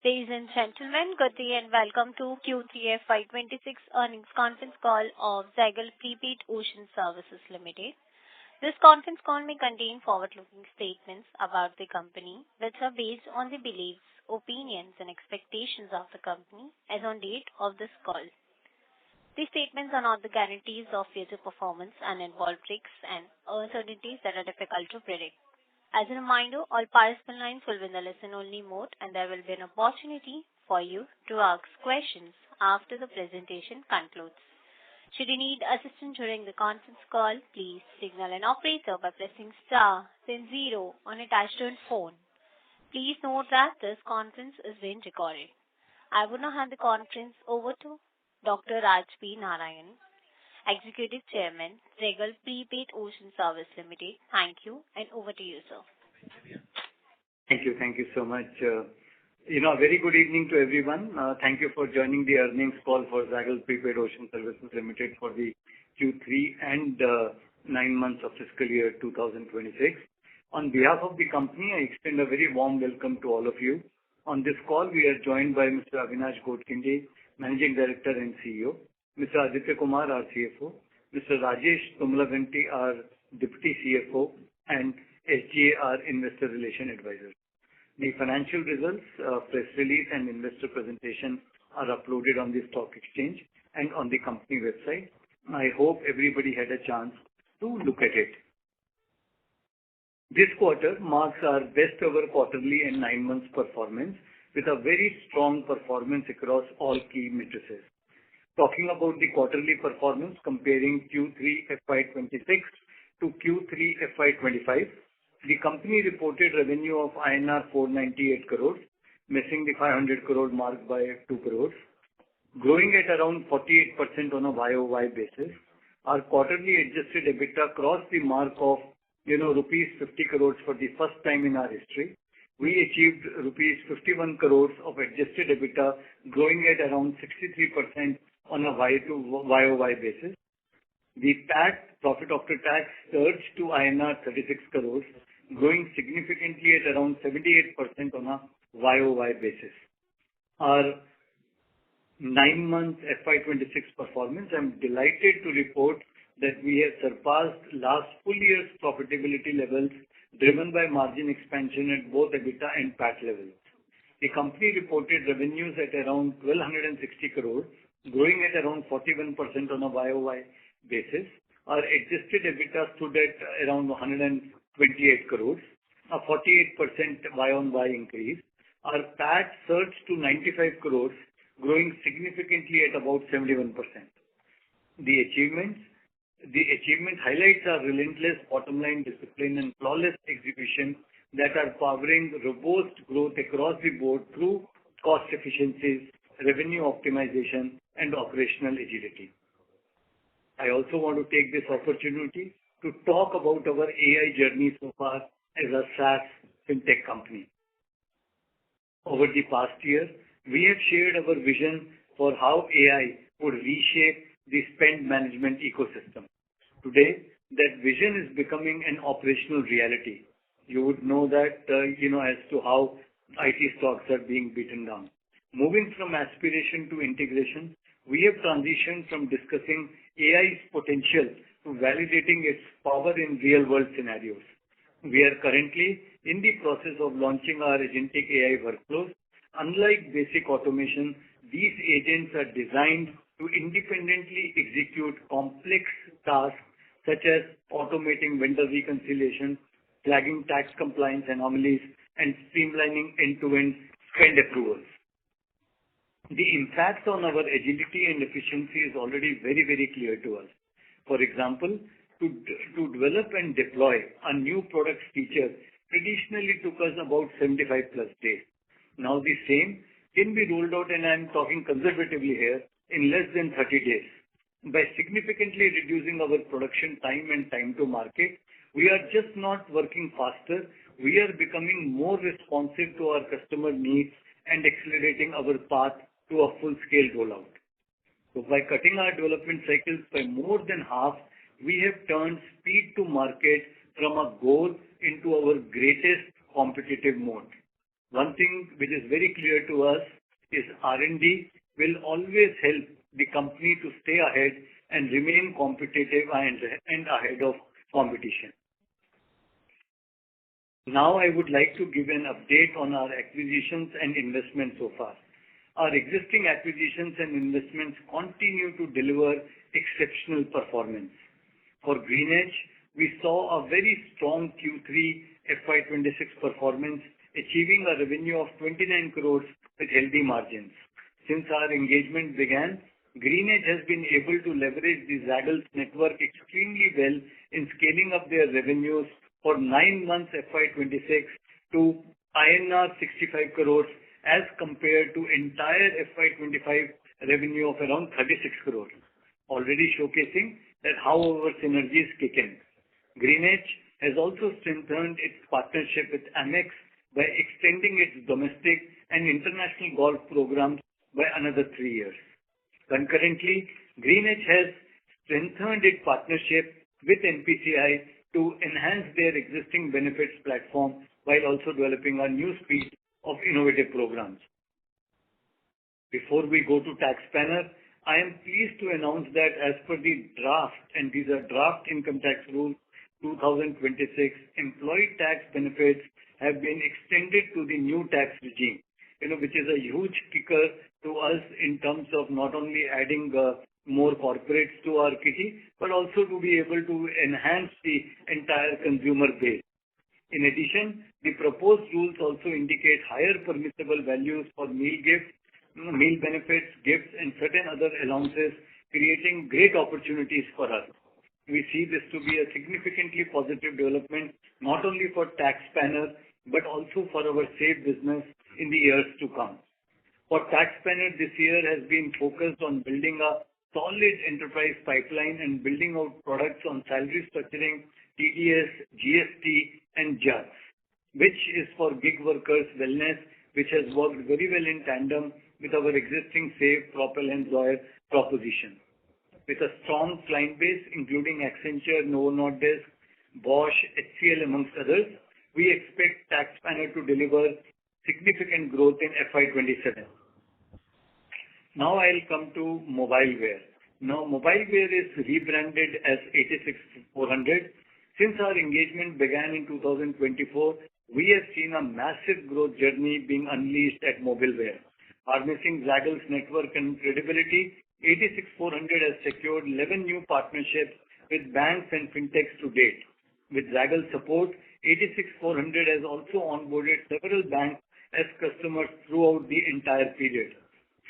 Ladies and gentlemen, good day and welcome to Q3 FY26 earnings conference call of Zaggle Prepaid Ocean Services Limited. This conference call may contain forward-looking statements about the company which are based on the beliefs, opinions, and expectations of the company as on date of this call. These statements are not the guarantees of future performance and involve risks and uncertainties that are difficult to predict. As a reminder, all participant lines will be in the listen-only mode, and there will be an opportunity for you to ask questions after the presentation concludes. Should you need assistance during the conference call, please signal an operator by pressing star then 0 on a touch-tone phone. Please note that this conference is being recorded. I would now hand the conference over to Dr. Raj P. Narayan, Executive Chairman, Zaggle Prepaid Ocean Service Limited. Thank you, and over to you, sir. Thank you so much. A very good evening to everyone. Thank you for joining the earnings call for Zaggle Prepaid Ocean Services Limited for the Q3 and 9 months of fiscal year 2026. On behalf of the company, I extend a very warm welcome to all of you. On this call, we are joined by Mr. Avinash Godkhindi, Managing Director and CEO, Mr. Aditya Kumar, our CFO, Mr. Rajesh Tumlaganti, our Deputy CFO, and SGA, our Investor Relation Advisor. The financial results, press release, and investor presentation are uploaded on the stock exchange and on the company website. I hope everybody had a chance to look at it. This quarter marks our best ever quarterly and 9 months performance with a very strong performance across all key matrices. Talking about the quarterly performance comparing Q3 FY26 to Q3 FY25, the company reported revenue of INR 498 crores, missing the 500 crore mark by 2 crores, growing at around 48% on a YOY basis. Our quarterly adjusted EBITDA crossed the mark of rupees 50 crores for the first time in our history. We achieved rupees 51 crores of adjusted EBITDA, growing at around 63% on a YOY basis. The PAT, profit after tax, surged to INR 36 crores, growing significantly at around 78% on a YOY basis. Our 9 months FY26 performance, I'm delighted to report that we have surpassed last full year's profitability levels driven by margin expansion at both EBITDA and PAT levels. The company reported revenues at around 1,260 crores, growing at around 41% on a YOY basis. Our adjusted EBITDA stood at around 128 crores, a 48% Y-on-Y increase. Our PAT surged to 95 crores, growing significantly at about 71%. The achievement highlights our relentless bottom line discipline and flawless execution that are powering robust growth across the board through cost efficiencies, revenue optimization, and operational agility. I also want to take this opportunity to talk about our AI journey so far as a SaaS fintech company. Over the past year, we have shared our vision for how AI would reshape the spend management ecosystem. Today, that vision is becoming an operational reality. You would know that, as to how IT stocks are being beaten down. Moving from aspiration to integration, we have transitioned from discussing AI's potential to validating its power in real-world scenarios. We are currently in the process of launching our agentic AI workflows. Unlike basic automation, these agents are designed to independently execute complex tasks such as automating vendor reconciliation, flagging tax compliance anomalies, and streamlining end-to-end spend approvals. The impact on our agility and efficiency is already very, very clear to us. For example, to develop and deploy a new product feature traditionally took us about 75 plus days. Now the same can be rolled out, and I'm talking conservatively here, in less than 30 days. By significantly reducing our production time and time to market, we are just not working faster, we are becoming more responsive to our customer needs and accelerating our path to a full-scale rollout. So by cutting our development cycles by more than half, we have turned speed to market from a goal into our greatest competitive mode. One thing which is very clear to us is R&D will always help the company to stay ahead and remain competitive and ahead of competition. Now, I would like to give an update on our acquisitions and investments so far. Our existing acquisitions and investments continue to deliver exceptional performance. For Greenedge, we saw a very strong Q3 FY26 performance, achieving a revenue of 29 crores with healthy margins. Since our engagement began, Greenedge has been able to leverage the Zaggle's network extremely well in scaling up their revenues for 9 months FY26 to INR 65 crores as compared to entire FY25 revenue of around 36 crores, already showcasing that how our synergies kick in. Greenedge has also strengthened its partnership with Amex by extending its domestic and international golf programs by another 3 years. Concurrently, Greenedge has strengthened its partnership with NPCI to enhance their existing benefits platform while also developing a new suite of innovative programs. Before we go to tax planner, I am pleased to announce that as per the draft, and these are draft income tax rules 2026, employee tax benefits have been extended to the new tax regime, which is a huge kicker to us in terms of not only adding more corporates to our kitty, but also to be able to enhance the entire consumer base. In addition, the proposed rules also indicate higher permissible values for meal gifts, meal benefits, gifts, and certain other allowances, creating great opportunities for us. We see this to be a significantly positive development, not only for tax planner, but also for our safe business in the years to come. For tax planner, this year has been focused on building a solid enterprise pipeline and building out products on salary structuring, TDS, GST, and JUGS, which is for gig workers' wellness, which has worked very well in tandem with our existing Save, Propel, and Zoyer proposition. With a strong client base, including Accenture, Novo Nordisk, Bosch, HCL, amongst others, we expect tax planner to deliver significant growth in FY27. Now I'll come to mobileware. Now mobileware is rebranded as 86400. Since our engagement began in 2024, we have seen a massive growth journey being unleashed at mobileware. Harnessing Zaggle's network and credibility, 86400 has secured 11 new partnerships with banks and fintechs to date. With Zaggle support, 86400 has also onboarded several banks as customers throughout the entire period.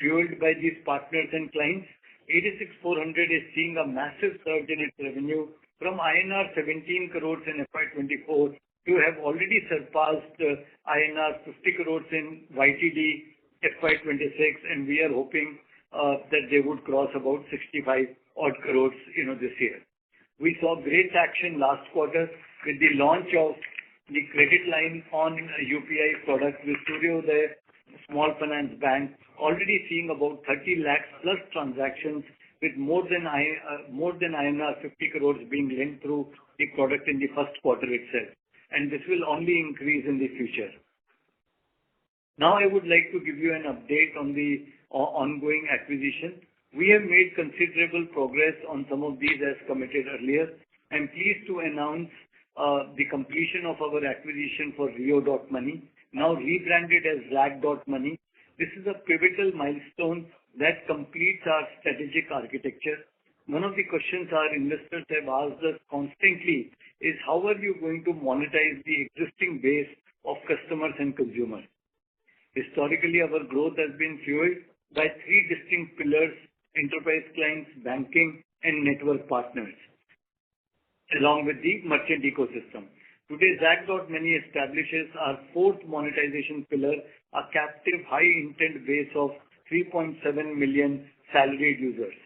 Fueled by these partners and clients, 86400 is seeing a massive surge in its revenue from INR 17 crores in FY24 to have already surpassed INR 50 crores in YTD FY26, and we are hoping that they would cross about 65 odd crores this year. We saw great action last quarter with the launch of the credit line on UPI product with Suryodaya Small Finance Bank, already seeing about 30 lakhs plus transactions with more than INR 50 crores being lent through the product in the first quarter itself. And this will only increase in the future. Now I would like to give you an update on the ongoing acquisition. We have made considerable progress on some of these as committed earlier. I'm pleased to announce the completion of our acquisition for Rio.Money, now rebranded as Zag.Money. This is a pivotal milestone that completes our strategic architecture. One of the questions our investors have asked us constantly is how are you going to monetize the existing base of customers and consumers? Historically, our growth has been fueled by three distinct pillars: enterprise clients, banking, and network partners, along with the merchant ecosystem. Today, Zag.Money establishes our fourth monetization pillar, a captive high-intent base of 3.7 million salaried users.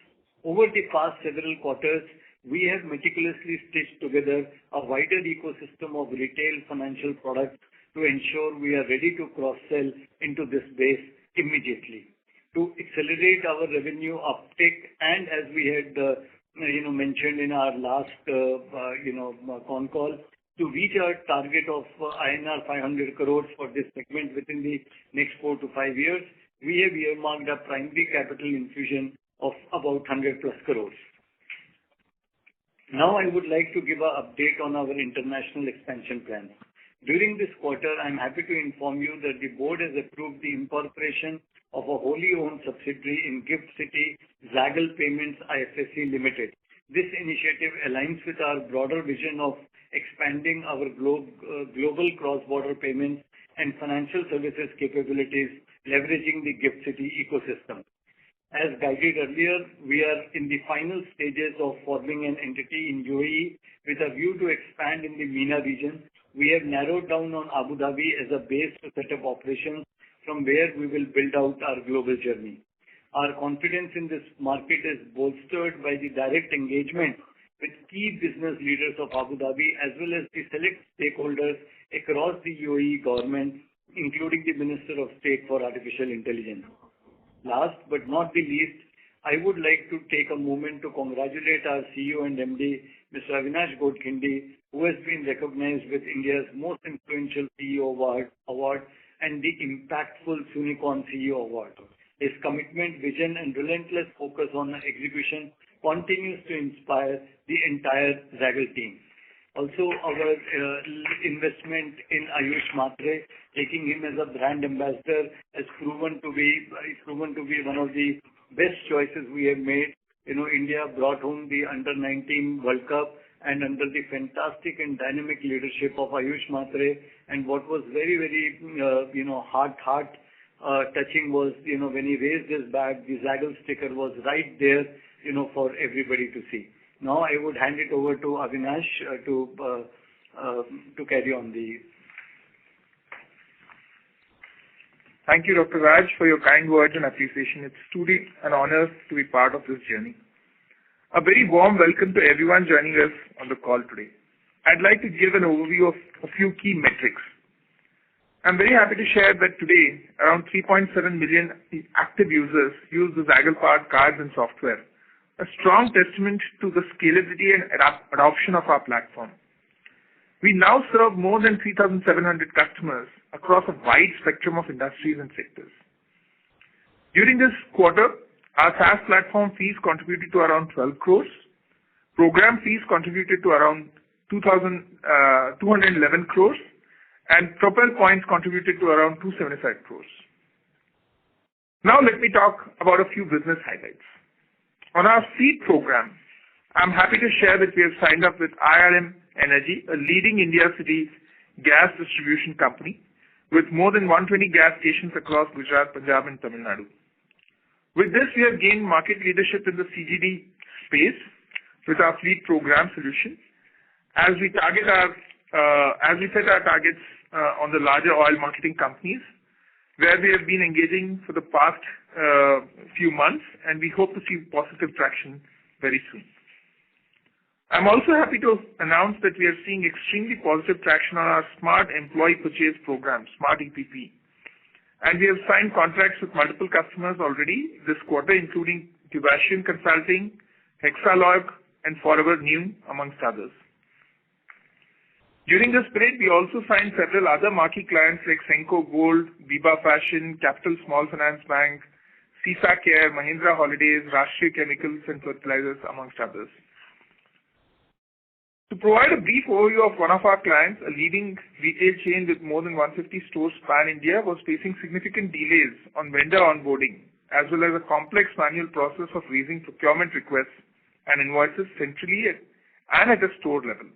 Over the past several quarters, we have meticulously stitched together a wider ecosystem of retail financial products to ensure we are ready to cross-sell into this base immediately. To accelerate our revenue uptake, and as we had mentioned in our last Concall, to reach our target of INR 500 crores for this segment within the next 4 to 5 years, we have earmarked a primary capital infusion of about 100+ crores. Now, I would like to give an update on our international expansion plans. During this quarter, I'm happy to inform you that the board has approved the incorporation of a wholly owned subsidiary in GIFT City, Zaggle Payments IFSC Limited. This initiative aligns with our broader vision of expanding our global cross-border payments and financial services capabilities, leveraging the GIFT City ecosystem. As guided earlier, we are in the final stages of forming an entity in UAE with a view to expand in the MENA region. We have narrowed down on Abu Dhabi as a base to set up operations from where we will build out our global journey. Our confidence in this market is bolstered by the direct engagement with key business leaders of Abu Dhabi as well as the select stakeholders across the UAE government, including the Minister of State for Artificial Intelligence. Last but not the least, I would like to take a moment to congratulate our CEO and MD, Mr. Avinash Godkhindi, who has been recognized with India's most influential CEO award and the impactful Unicorn CEO award. His commitment, vision, and relentless focus on execution continues to inspire the entire Zaggle team. Also, our investment in Ayush Matre, taking him as a brand ambassador, has proven to be one of the best choices we have made. India brought home the Under-19 World Cup, and under the fantastic and dynamic leadership of Ayush Matre, and what was very, very, heart touching was, when he raised his bag, the Zaggle sticker was right there, for everybody to see. Now I would hand it over to Avinash to carry on the. Thank you, Dr. Raj, for your kind words and appreciation. It's truly an honor to be part of this journey. A very warm welcome to everyone joining us on the call today. I'd like to give an overview of a few key metrics. I'm very happy to share that today, around 3.7 million active users use the Zaggle-powered cards and software, a strong testament to the scalability and adoption of our platform. We now serve more than 3,700 customers across a wide spectrum of industries and sectors. During this quarter, our SaaS platform fees contributed to around 12 crores. Program fees contributed to around 211 crores, and Propel points contributed to around 275 crores. Now let me talk about a few business highlights. On our seed program, I'm happy to share that we have signed up with IRM Energy, a leading India city gas distribution company with more than 120 gas stations across Gujarat, Punjab, and Tamil Nadu. With this, we have gained market leadership in the CGD space with our fleet program solution. As we set our targets on the larger oil marketing companies, where we have been engaging for the past few months, and we hope to see positive traction very soon. I'm also happy to announce that we are seeing extremely positive traction on our Smart Employee Purchase Program, Smart EPP. And we have signed contracts with multiple customers already this quarter, including Tubashian Consulting, Hexalog, and Forever New, amongst others. During this period, we also signed several other marquee clients like Senco Gold, Biba Fashion, Capital Small Finance Bank, CISA Care, Mahindra Holidays, Rashtriya Chemicals and Fertilizers, amongst others. To provide a brief overview of one of our clients, a leading retail chain with more than 150 stores pan-India, was facing significant delays on vendor onboarding, as well as a complex manual process of raising procurement requests and invoices centrally and at a store level.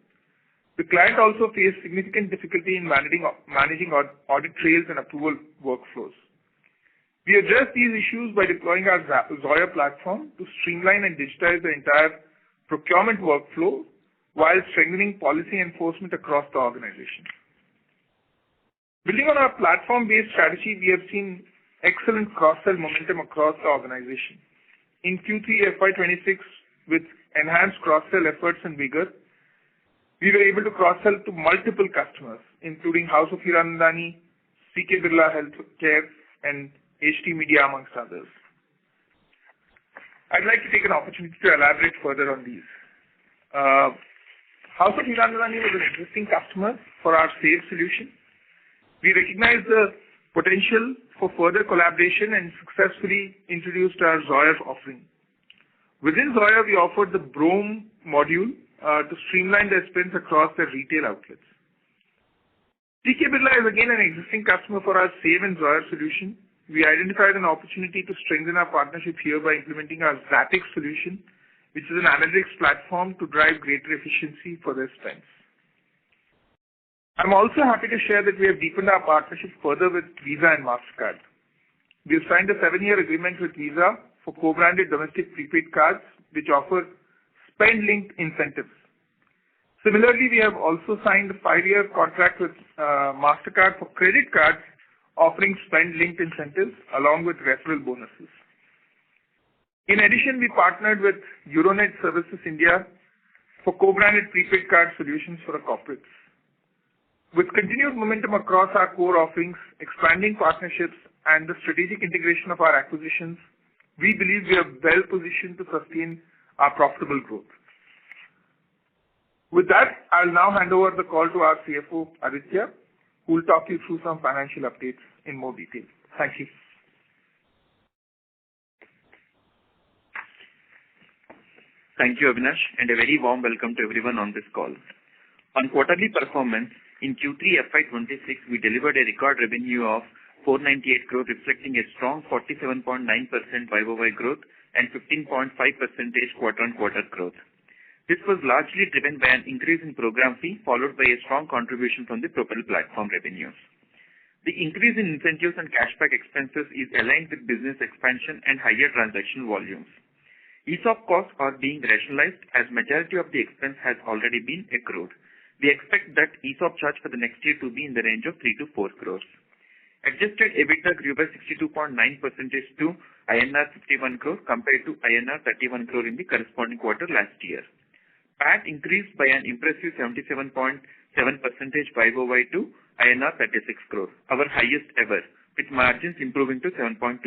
The client also faced significant difficulty in managing audit trails and approval workflows. We addressed these issues by deploying our Zoya platform to streamline and digitize the entire procurement workflow while strengthening policy enforcement across the organization. Building on our platform-based strategy, we have seen excellent cross-sell momentum across the organization. In Q3 FY26, with enhanced cross-sell efforts and vigor, we were able to cross-sell to multiple customers, including House of Hiranandani, CK Birla Healthcare, and HT Media, amongst others. I'd like to take an opportunity to elaborate further on these. House of Hirandalani was an existing customer for our Save solution. We recognized the potential for further collaboration and successfully introduced our Zoyer offering. Within Zoyer, we offered the Brome module to streamline their spends across their retail outlets. TK Birla is again an existing customer for our Save and Zoyer solution. We identified an opportunity to strengthen our partnership here by implementing our Zatix solution, which is an analytics platform to drive greater efficiency for their spends. I'm also happy to share that we have deepened our partnership further with Visa and MasterCard. We have signed a 7-year agreement with Visa for co-branded domestic prepaid cards, which offer spend-linked incentives. Similarly, we have also signed a 5-year contract with MasterCard for credit cards, offering spend-linked incentives along with referral bonuses. In addition, we partnered with Euronet Services India for co-branded prepaid card solutions for the corporates. With continued momentum across our core offerings, expanding partnerships, and the strategic integration of our acquisitions, we believe we are well positioned to sustain our profitable growth. With that, I'll now hand over the call to our CFO, Aditya, who will talk you through some financial updates in more detail. Thank you. Thank you, Avinash, and a very warm welcome to everyone on this call. On quarterly performance, in Q3 FY26, we delivered a record revenue of 498 crore, reflecting a strong 47.9% YOY growth and 15.5% quarter-on-quarter growth. This was largely driven by an increase in program fee, followed by a strong contribution from the Propel platform revenues. The increase in incentives and cashback expenses is aligned with business expansion and higher transaction volumes. ESOP costs are being rationalized as majority of the expense has already been accrued. We expect that ESOP charge for the next year to be in the range of 3 to 4 crores. Adjusted EBITDA grew by 62.9% to INR 51 crore compared to INR 31 crore in the corresponding quarter last year. PAT increased by an impressive 77.7% YOY to INR 36 crore, our highest ever, with margins improving to 7.2%.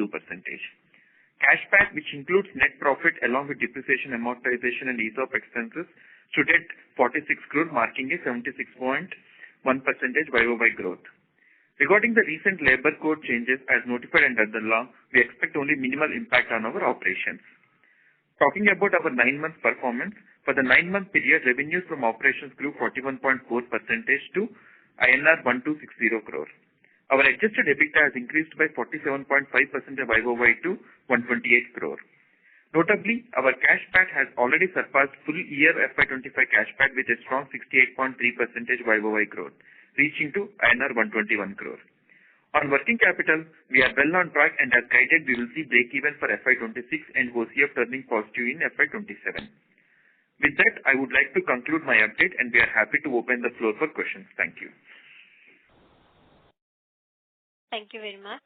Cash PAT, which includes net profit along with depreciation, amortization, and ESOP expenses, stood at 46 crore, marking a 76.1% YOY growth. Regarding the recent labor code changes as notified under the law, we expect only minimal impact on our operations. Talking about our 9-month performance, for the 9-month period, revenues from operations grew 41.4% to INR 1260 crore. Our adjusted EBITDA has increased by 47.5% YOY to 128 crore. Notably, our cash PAT has already surpassed full year FY25 cash PAT with a strong 68.3% YOY growth, reaching to INR 121 crore. On working capital, we are well on track, and as guided, we will see break-even for FY26 and OCF turning positive in FY27. With that, I would like to conclude my update, and we are happy to open the floor for questions. Thank you. Thank you very much.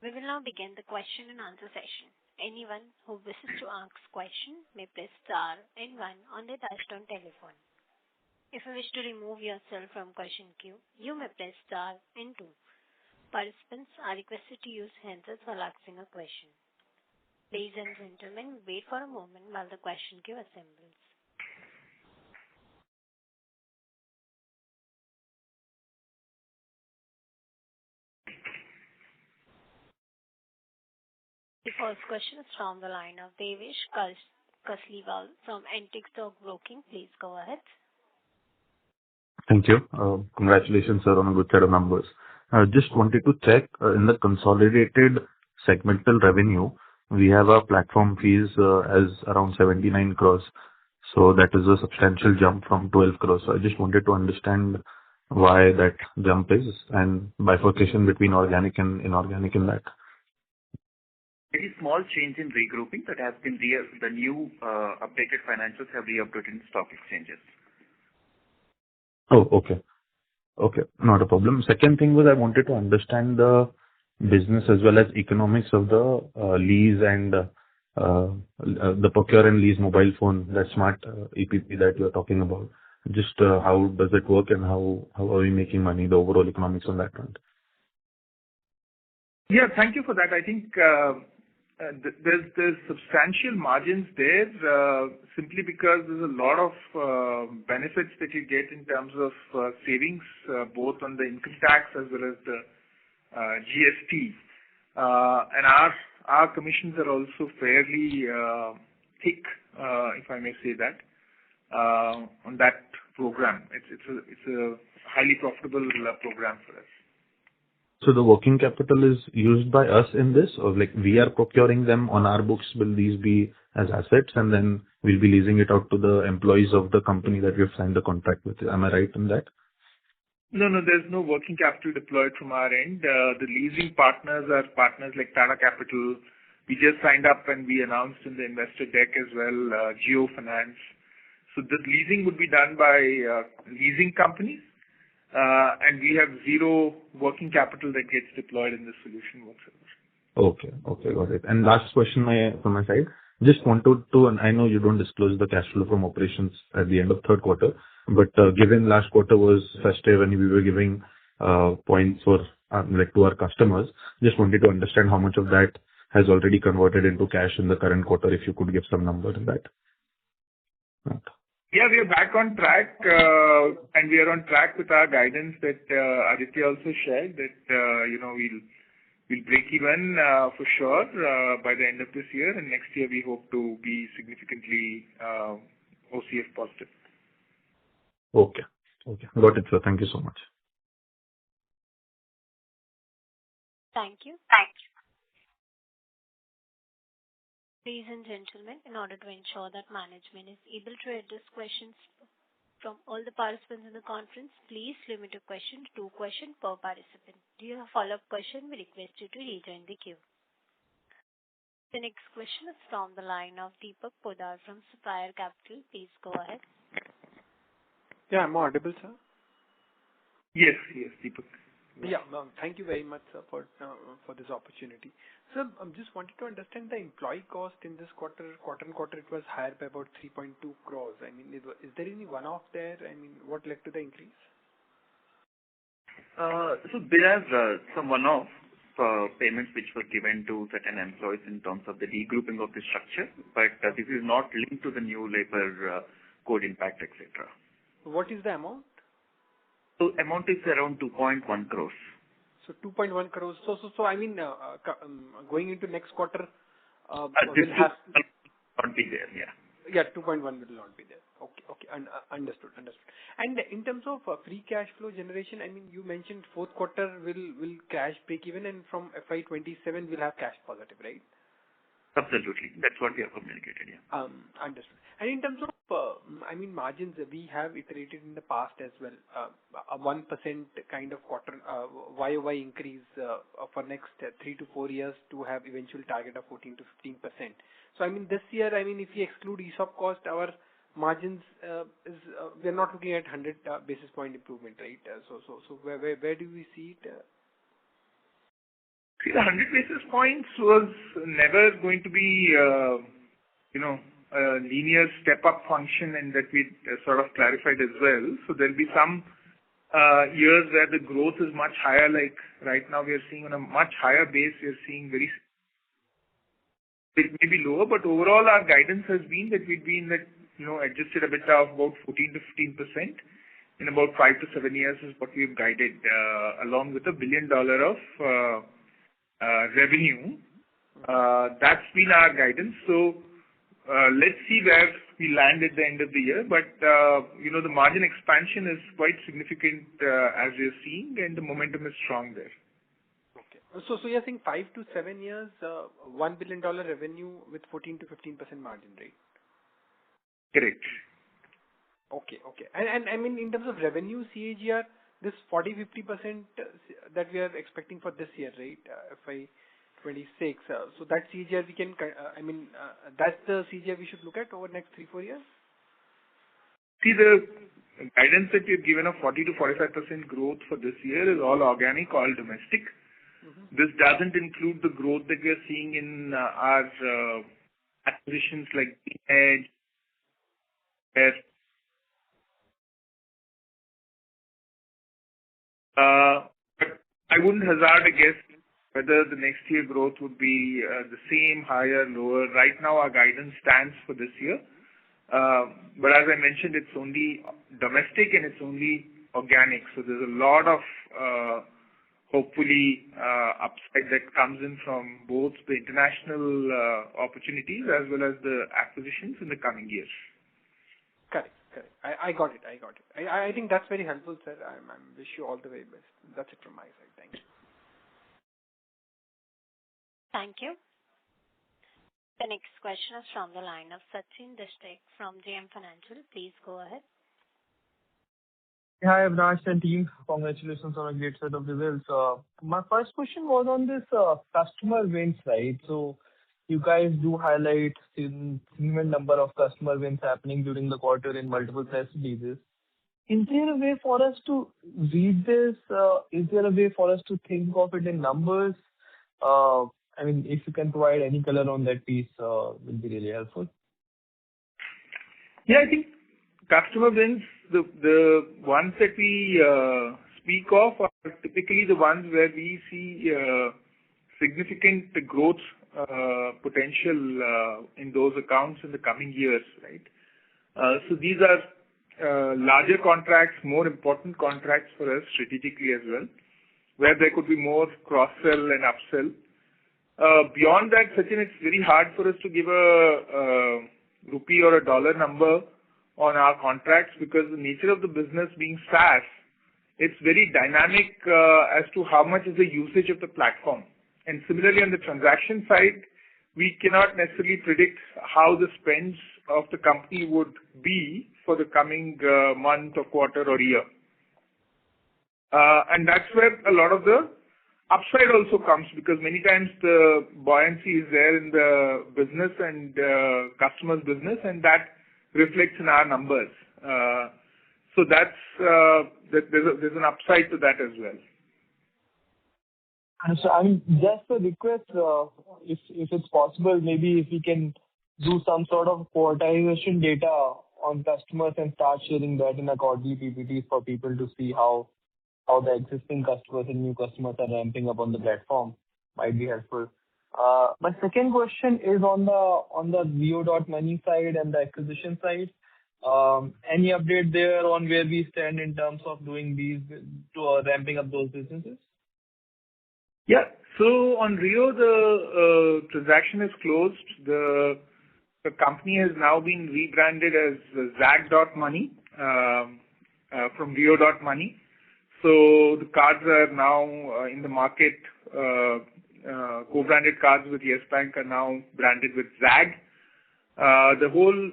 We will now begin the question and answer session. Anyone who wishes to ask question may press star and 1 on their touchtone telephone. If you wish to remove yourself from question queue, you may press star and 2. Participants are requested to use handsets while asking a question. Ladies and gentlemen, wait for a moment while the question queue assembles. The first question is from the line of Devesh Kasliwal from Antique Stock Broking. Please go ahead. Thank you. Congratulations, sir, on a good set of numbers. Just wanted to check in the consolidated segmental revenue, we have our platform fees as around 79 crores. So that is a substantial jump from 12 crores. So I just wanted to understand why that jump is and bifurcation between organic and inorganic in that. Very small change in regrouping that has been the new updated financials have re-updated in stock exchanges. Oh, okay. Okay, not a problem. Second thing was I wanted to understand the business as well as economics of the lease and the procure and lease mobile phone, that smart EPP that you're talking about. Just how does it work and how are we making money, the overall economics on that front? Yeah, thank you for that. I think There's substantial margins there, simply because there's a lot of benefits that you get in terms of savings, both on the income tax as well as the GST. And our commissions are also fairly thick, if I may say that, on that program. It's a highly profitable program for us. So the working capital is used by us in this, or like we are procuring them on our books, will these be as assets and then we'll be leasing it out to the employees of the company that we have signed the contract with? Am I right in that? No, there's no working capital deployed from our end. The leasing partners are partners like Tata Capital. We just signed up and we announced in the investor deck as well, Geo Finance. So the leasing would be done by leasing companies. And we have zero working capital that gets deployed in this solution whatsoever. Okay, got it. And last question from my side. Just wanted to, and I know you don't disclose the cash flow from operations at the end of third quarter, but given last quarter was festive and we were giving points for like to our customers, just wanted to understand how much of that has already converted into cash in the current quarter, if you could give some number in that. Okay. Yeah, we are back on track, and we are on track with our guidance that Aditya also shared that we'll break even for sure by the end of this year, and next year we hope to be significantly OCF positive. Okay, got it, sir. Thank you so much. Thank you. Ladies and gentlemen, in order to ensure that management is able to address questions from all the participants in the conference, please limit your question to 2 questions per participant. Do you have a follow-up question? We request you to rejoin the queue. The next question is from the line of Deepak Podar from Sapphire Capital. Please go ahead. Yeah, I'm audible, sir. Yes, Deepak. Yeah, thank you very much, sir, for this opportunity. Sir, I just wanted to understand the employee cost in this quarter on quarter, it was higher by about 3.2 crores. I mean, is there any one-off there? I mean, what led to the increase? So there are some one-off payments which were given to certain employees in terms of the regrouping of the structure, but this is not linked to the new labor code impact, etc. What is the amount? So amount is around 2.1 crores. So 2.1 crores. So I mean, going into next quarter, This will not be there, yeah. Yeah, 2.1 will not be there. Okay. Understood. And in terms of free cash flow generation, I mean, you mentioned fourth quarter will cash break even, and from FY27 we'll have cash positive, right? Absolutely. That's what we have communicated, yeah. Understood. And in terms of, margins, we have iterated in the past as well, a 1% kind of quarter YOY increase for next 3 to 4 years to have eventual target of 14 to 15%. So, this year, if we exclude ESOP cost, our margins we're not looking at 100 basis point improvement, right? So where do we see it? See, the 100 basis points was never going to be, a linear step-up function, and that we sort of clarified as well. So there'll be some years where the growth is much higher, like right now we are seeing on a much higher base, we are seeing it may be lower, but overall our guidance has been that we'd be in that, adjusted EBITDA of about 14 to 15% in about 5 to 7 years is what we've guided, along with $1 billion of revenue. That's been our guidance. So let's see where we land at the end of the year. But the margin expansion is quite significant as we're seeing, and the momentum is strong there. Okay. So you're saying 5 to 7 years, $1 billion revenue with 14 to 15% margin rate. Correct. Okay. And in terms of revenue CAGR, this 40-50% that we are expecting for this year, right? FY26. So that CAGR we can, that's the CAGR we should look at over next 3-4 years? See, the guidance that we've given of 40 to 45% growth for this year is all organic, all domestic. Mm-hmm. This doesn't include the growth that we are seeing in our acquisitions like Edge, but I wouldn't hazard a guess whether the next year growth would be the same, higher, lower. Right now, our guidance stands for this year. But as I mentioned, it's only domestic and it's only organic. So there's a lot of hopefully upside that comes in from both the international opportunities as well as the acquisitions in the coming years. Correct. I got it. I think that's very helpful, sir. I wish you all the very best. That's it from my side. Thank you. Thank you. The next question is from the line of Sachin Dishtek from JM Financial. Please go ahead. Hi, Avinash and team. Congratulations on a great set of results. My first question was on this customer wins, right? So you guys do highlight significant number of customer wins happening during the quarter in multiple press releases. Is there a way for us to read this? Is there a way for us to think of it in numbers? I mean, if you can provide any color on that piece, will be really helpful. Yeah, I think customer wins, the ones that we speak of are typically the ones where we see significant growth potential in those accounts in the coming years, right? So these are larger contracts, more important contracts for us strategically as well, where there could be more cross-sell and upsell. Beyond that, Sachin, it's very hard for us to give a rupee or a dollar number on our contracts because the nature of the business being SaaS, it's very dynamic as to how much is the usage of the platform. And similarly, on the transaction side, we cannot necessarily predict how the spends of the company would be for the coming month or quarter or year. And that's where a lot of the upside also comes because many times the buoyancy is there in the business and customers' business, and that reflects in our numbers. So that's there's an upside to that as well. So I mean, just a request, if it's possible, maybe if we can do some sort of quarterization data on customers and start sharing that in a quarterly PPT for people to see how the existing customers and new customers are ramping up on the platform might be helpful. My second question is on the Rio.Money side and the acquisition side. Any update there on where we stand in terms of doing these ramping up those businesses? Yeah. So on Rio, the transaction is closed. The company has now been rebranded as Zaggle.Money from Rio.Money. So the cards are now in the market. Co-branded cards with Yes Bank are now branded with Zag. The whole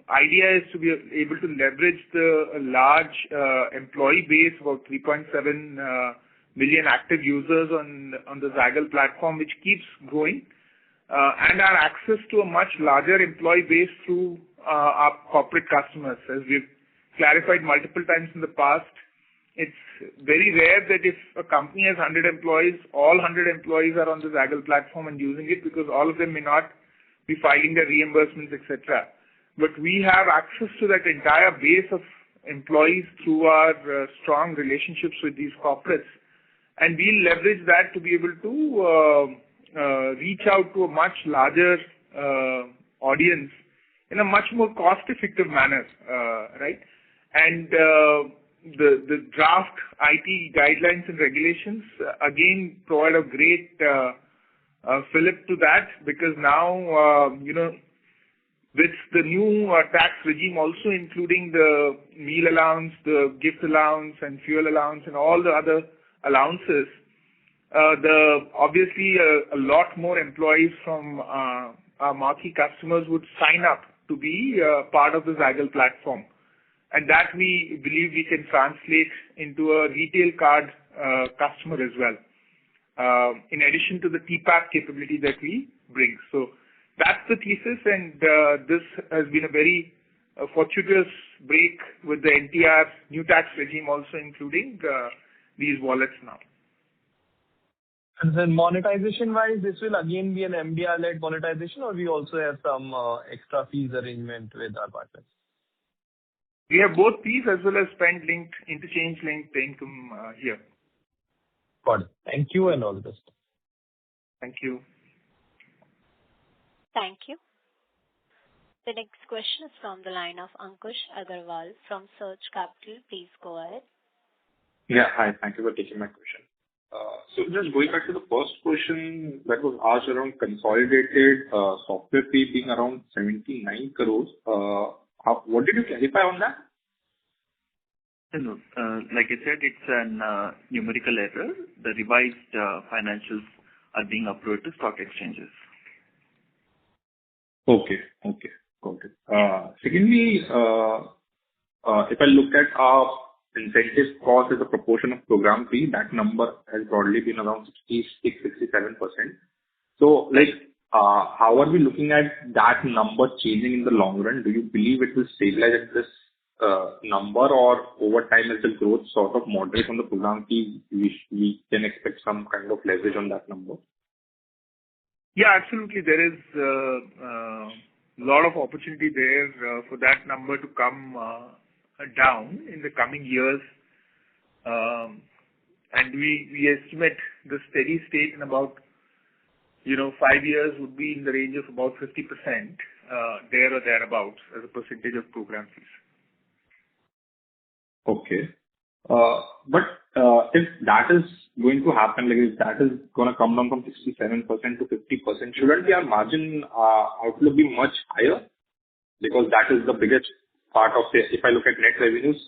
idea is to be able to leverage the large employee base, about 3.7 million active users on the Zaggle platform, which keeps growing, and our access to a much larger employee base through our corporate customers. As we've clarified multiple times in the past, it's very rare that if a company has 100 employees, all 100 employees are on the Zaggle platform and using it because all of them may not be filing their reimbursements, etc. But we have access to that entire base of employees through our strong relationships with these corporates. And we'll leverage that to be able to reach out to a much larger audience in a much more cost-effective manner, right? And the draft IT guidelines and regulations again provide a great fillip to that because now with the new tax regime also including the meal allowance, the gift allowance, and fuel allowance, and all the other allowances, obviously a lot more employees from our marquee customers would sign up to be part of the Zaggle platform. And that we believe we can translate into a retail card customer as well, in addition to the TPAP capability that we bring. So that's the thesis, and this has been a very fortuitous break with the NTR new tax regime also including these wallets now. And then monetization-wise, this will again be an MDR-led monetization, or we also have some extra fees arrangement with our partners? We have both fees as well as spend linked, interchange linked income here. Got it. Thank you and all the best. Thank you. Thank you. The next question is from the line of Ankush Agarwal from Surge Capital. Please go ahead. Yeah. Hi. Thank you for taking my question. So just going back to the first question that was asked around consolidated software fee being around 79 crores. What did you clarify on that? No, like I said, it's an numerical error. The revised financials are being uploaded to stock exchanges. Okay. Got it. Secondly, if I look at our incentive cost as a proportion of program fee, that number has broadly been around 66-67%. So, how are we looking at that number changing in the long run? Do you believe it will stabilize at this number, or over time, as the growth sort of moderates on the program fee, we can expect some kind of leverage on that number? Yeah, absolutely. There is a lot of opportunity there for that number to come down in the coming years. And we estimate the steady state in about 5 years would be in the range of about 50%, there or thereabouts, as a percentage of program fees. Okay. But if that is going to happen, if that is going to come down from 67% to 50%, shouldn't our margin outlook be much higher? Because that is the biggest part of it. If I look at net revenues,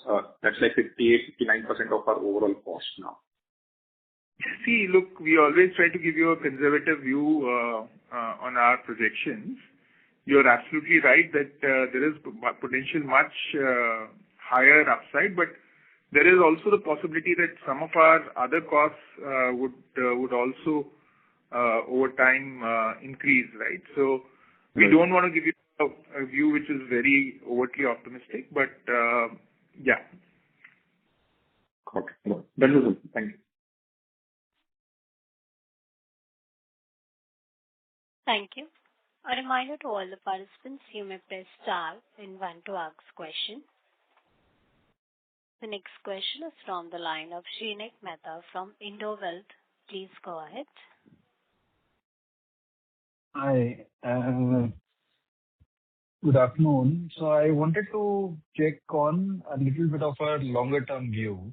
that's like 58-59% of our overall cost now. See, look, we always try to give you a conservative view on our projections. You're absolutely right that there is potential much higher upside, but there is also the possibility that some of our other costs would also over time increase, right? So we don't want to give you a view which is very overtly optimistic, but yeah. Got it. That was it. Thank you. Thank you. A reminder to all the participants, you may press star and one to ask question. The next question is from the line of Shrenik Mehta from Indo Wealth. Please go ahead. Hi. Good afternoon. So I wanted to check on a little bit of a longer term view.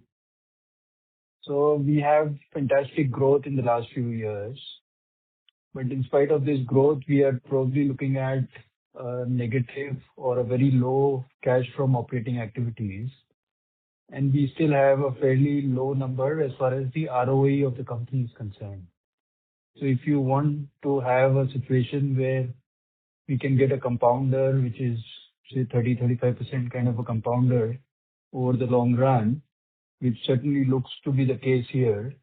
So we have fantastic growth in the last few years, but in spite of this growth, we are probably looking at a negative or a very low cash from operating activities. And we still have a fairly low number as far as the ROE of the company is concerned. So if you want to have a situation where we can get a compounder, which is say 30-35% kind of a compounder over the long run, which certainly looks to be the case here,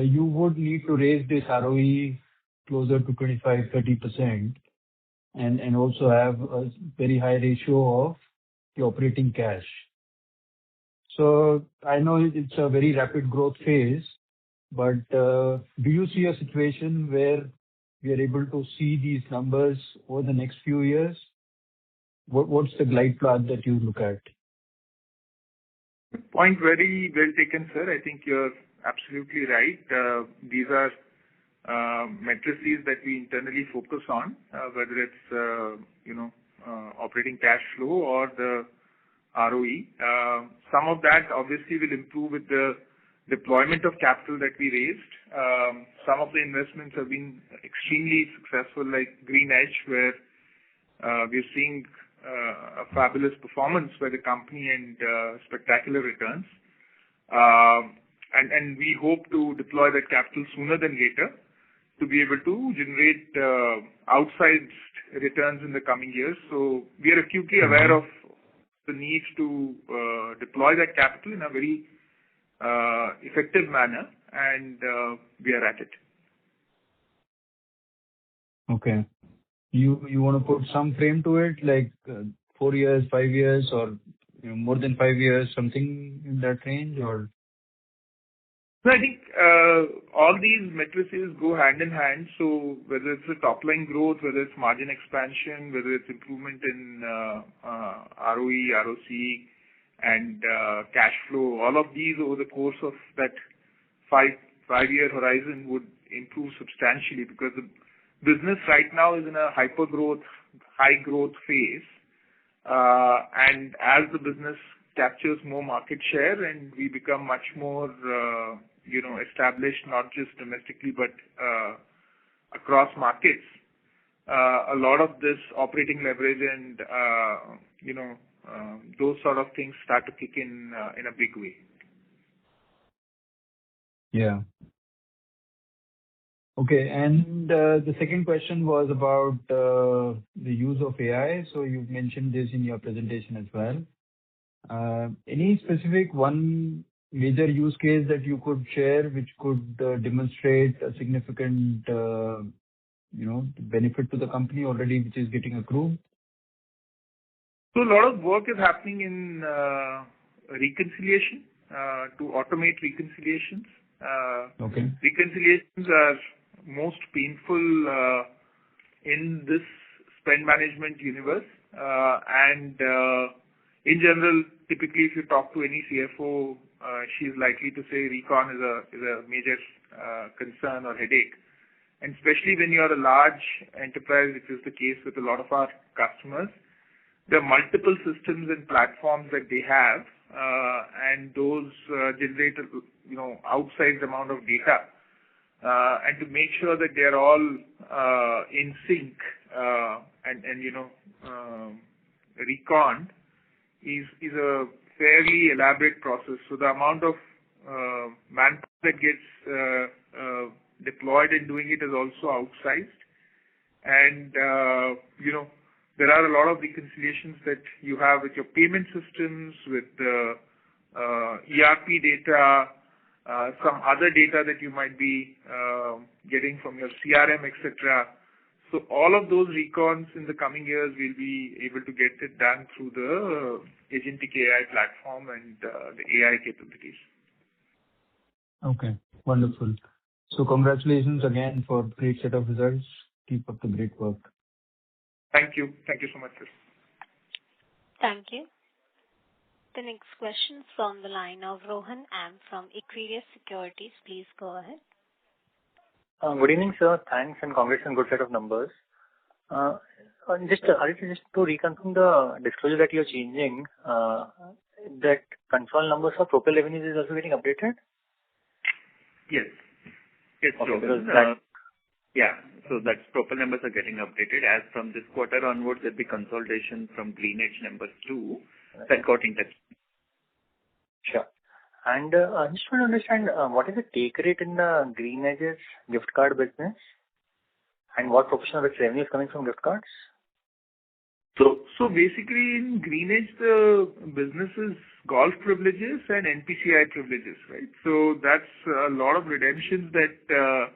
you would need to raise this ROE closer to 25-30% and also have a very high ratio of the operating cash. So I know it's a very rapid growth phase, but do you see a situation where we are able to see these numbers over the next few years? What's the glide path that you look at? Point very well taken, sir. I think you're absolutely right. These are matrices that we internally focus on, whether it's operating cash flow or the ROE. Some of that obviously will improve with the deployment of capital that we raised. Some of the investments have been extremely successful, like Green Edge, where we're seeing a fabulous performance by the company and spectacular returns. And we hope to deploy that capital sooner than later to be able to generate outsized returns in the coming years. So we are acutely aware of the need to deploy that capital in a very effective manner, and we are at it. Okay. You want to put some frame to it, like 4 years, 5 years, or more than 5 years, something in that range, or? So I think all these matrices go hand in hand. So whether it's the top line growth, whether it's margin expansion, whether it's improvement in ROE, ROC, and cash flow, all of these over the course of that five-year horizon would improve substantially because the business right now is in a hyper-growth, high-growth phase. And as the business captures more market share and we become much more, established, not just domestically, but across markets, a lot of this operating leverage and, those sort of things start to kick in a big way. Yeah. Okay. And the second question was about the use of AI. So you've mentioned this in your presentation as well. Any specific one major use case that you could share which could demonstrate a significant, benefit to the company already, which is getting accrued? So a lot of work is happening in reconciliation to automate reconciliations. Okay. Reconciliations are most painful in this spend management universe. And in general, typically if you talk to any CFO, she's likely to say recon is a major concern or headache. And especially when you are a large enterprise, which is the case with a lot of our customers, there are multiple systems and platforms that they have, and those generate outsized amount of data. And to make sure that they're all in sync and reconned is a fairly elaborate process. So the amount of manpower that gets deployed in doing it is also outsized. And there are a lot of reconciliations that you have with your payment systems, with the ERP data, some other data that you might be getting from your CRM, etc. So all of those recons in the coming years will be able to get it done through the agentic AI platform and the AI capabilities. Okay, wonderful. So congratulations again for great set of results. Keep up the great work. Thank you. Thank you so much, sir. Thank you. The next question from the line of Rohan M. from Equirus Securities. Please go ahead. Good evening, sir. Thanks and congrats on good set of numbers. Just to reconfirm the disclosure that you're changing, that Concall numbers for Propel revenues is also getting updated? Yes. Yes, okay, so that's Propel numbers are getting updated. As from this quarter onwards, there'll be consolidation from Greenedge numbers too. That got in touch. Sure. And I just want to understand what is the take rate in the Greenedge's gift card business, and what proportion of its revenue is coming from gift cards? So basically in Greenedge, the business is golf privileges and NPCI privileges, right? So that's a lot of redemptions that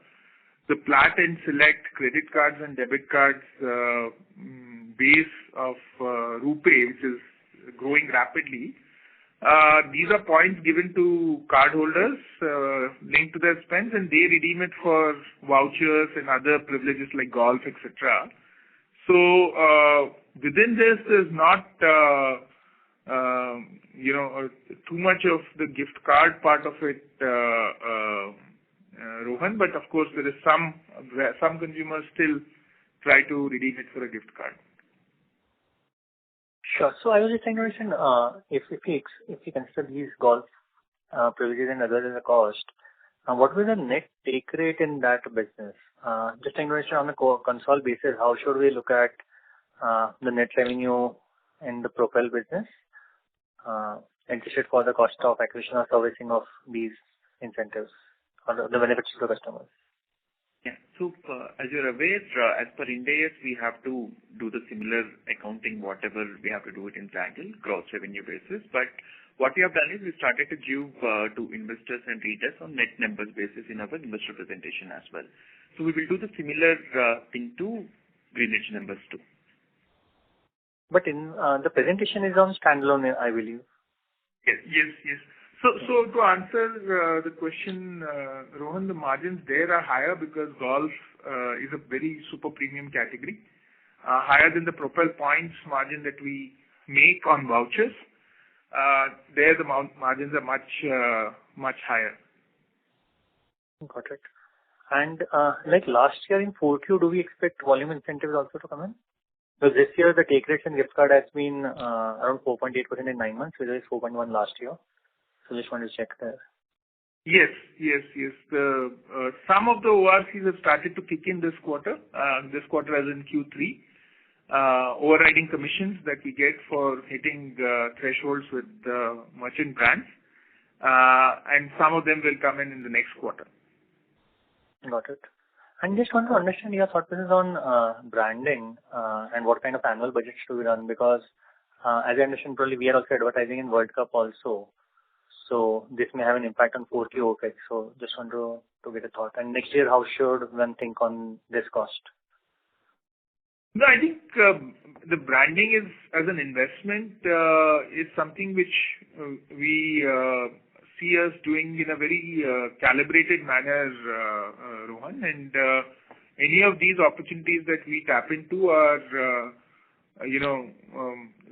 the Plat and Select credit cards and debit cards base of RuPay, which is growing rapidly. These are points given to cardholders linked to their spends, and they redeem it for vouchers and other privileges like golf, etc. So within this, there's not too much of the gift card part of it, Rohan. But of course, there is some consumers still try to redeem it for a gift card. Sure. So I was just trying to understand if we consider these golf privileges and others as a cost, what was the net take rate in that business? Just trying to understand on a console basis, how should we look at the net revenue in the Propel business, adjusted for the cost of acquisition or servicing of these incentives or the benefits to the customers? Yeah. So as you're aware, as per Ind AS, we have to do the similar accounting, whatever we have to do it in Zaggle, gross revenue basis. But what we have done is we started to give to investors and readers on net numbers basis in our investor presentation as well. So we will do the similar thing to Greenedge numbers too. But in the presentation is on standalone, I believe. Yes. So to answer the question, Rohan, the margins there are higher because golf is a very super premium category, higher than the Propel points margin that we make on vouchers. There the margins are much higher. Got it. And like last year in 4Q, do we expect volume incentives also to come in? So this year, the take rates in gift card has been around 4.8% in 9 months, which is 4.1 last year. So just wanted to check there. Yes. The some of the ORCs have started to kick in this quarter as in Q3. Overriding commissions that we get for hitting thresholds with merchant brands, and some of them will come in the next quarter. Got it. And just want to understand your thought process on branding and what kind of annual budgets do we run? Because as I understand, probably we are also advertising in World Cup also. So this may have an impact on 4Q OPEX. So just want to get a thought. And next year, how should one think on this cost? No, I think the branding is as an investment is something which we see us doing in a very calibrated manner, Rohan. And any of these opportunities that we tap into are,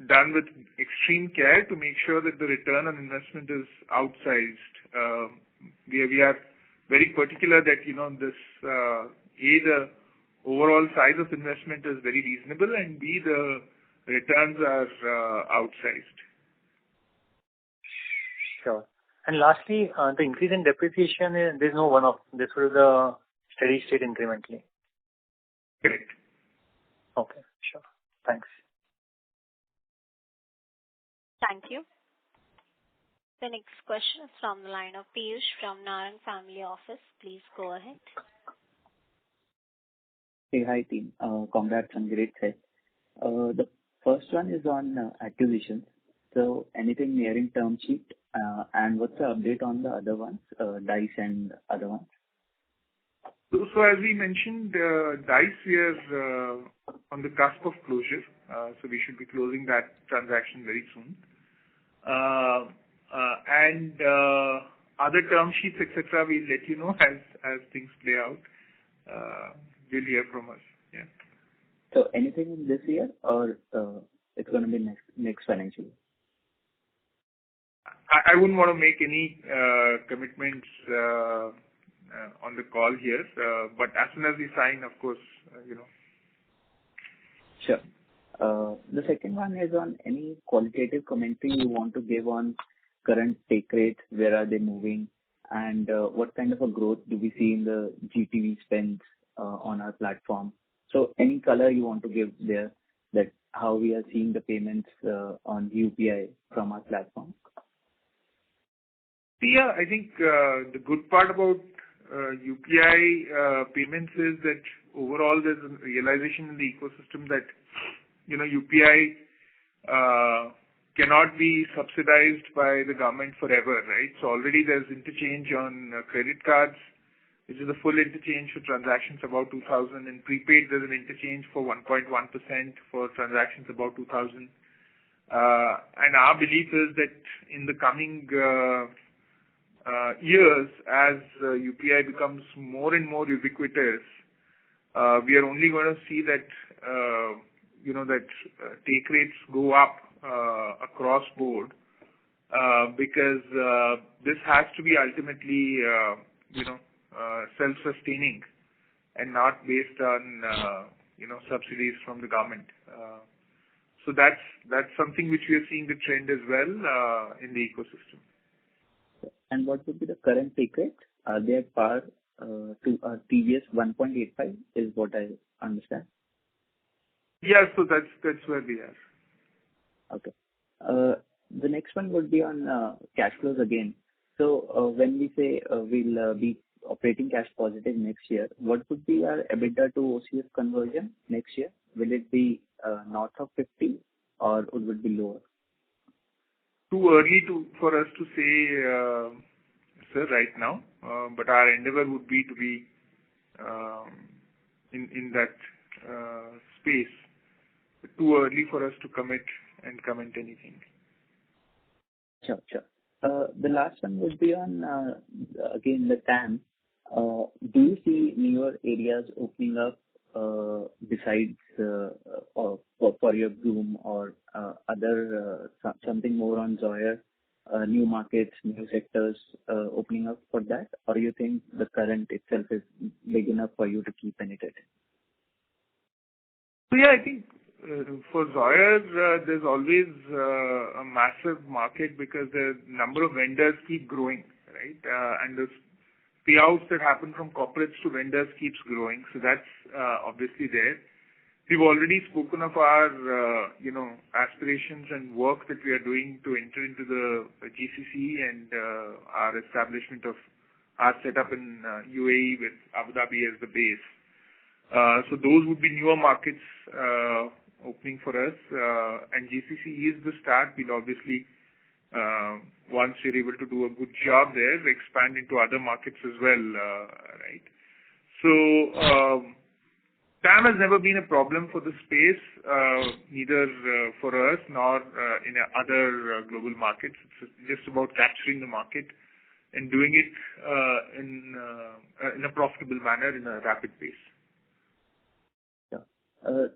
done with extreme care to make sure that the return on investment is outsized. We are very particular that, this, the overall size of investment is very reasonable, and B, the returns are outsized. Sure. And lastly, the increase in depreciation, there's no one-off. This was the steady state incrementally. Correct. Okay, sure. Thanks. Thank you. The next question is from the line of Piyush from Narang Family Office. Please go ahead. Hey, hi team. Congrats on great set. The first one is on acquisitions. So anything nearing term sheet, and what's the update on the other ones, Dice and other ones? So as we mentioned, Dice, we are on the cusp of closure. So we should be closing that transaction very soon. And other term sheets, etc., we'll let you know as things play out. You'll hear from us. Yeah. So anything in this year, or it's going to be next financial year? I wouldn't want to make any commitments on the call here, but as soon as we sign, of course, Sure. The second one is on any qualitative commentary you want to give on current take rates, where are they moving, and what kind of a growth do we see in the GTV spends on our platform. So any color you want to give there, that how we are seeing the payments on UPI from our platform? Yeah, I think the good part about UPI payments is that overall there's a realization in the ecosystem that UPI cannot be subsidized by the government forever, right? So already there's interchange on credit cards, which is the full interchange for transactions above 2,000. In prepaid, there's an interchange for 1.1% for transactions above 2,000. And our belief is that in the coming years, as UPI becomes more and more ubiquitous, we are only going to see that that take rates go up across board, because this has to be ultimately self-sustaining and not based on subsidies from the government. So that's something which we are seeing the trend as well in the ecosystem. And what would be the current take rate? Are they at par to TVS 1.85 is what I understand. Yeah, so that's where we are. Okay. The next one would be on cash flows again. So when we say we'll be operating cash positive next year, what would be our EBITDA to OCF conversion next year? Will it be north of 50 or would it be lower? Too early for us to say, sir, right now. But our endeavor would be to be in that space. Too early for us to commit and comment anything. Sure. The last one would be on again the TAM. Do you see newer areas opening up besides for your Bloom or other something more on Zoyer new markets, new sectors opening up for that? Or you think the current itself is big enough for you to keep penetrating? So yeah, I think for Zoyer, there's always a massive market because the number of vendors keep growing, right? And the payouts that happen from corporates to vendors keeps growing. So that's obviously there. We've already spoken of our, aspirations and work that we are doing to enter into the GCC and our establishment of our setup in UAE with Abu Dhabi as the base. So those would be newer markets opening for us. And GCC is the start. We'll obviously, once we're able to do a good job there, expand into other markets as well, right? So TAM has never been a problem for the space, neither for us nor in other global markets. It's just about capturing the market and doing it in a profitable manner in a rapid pace.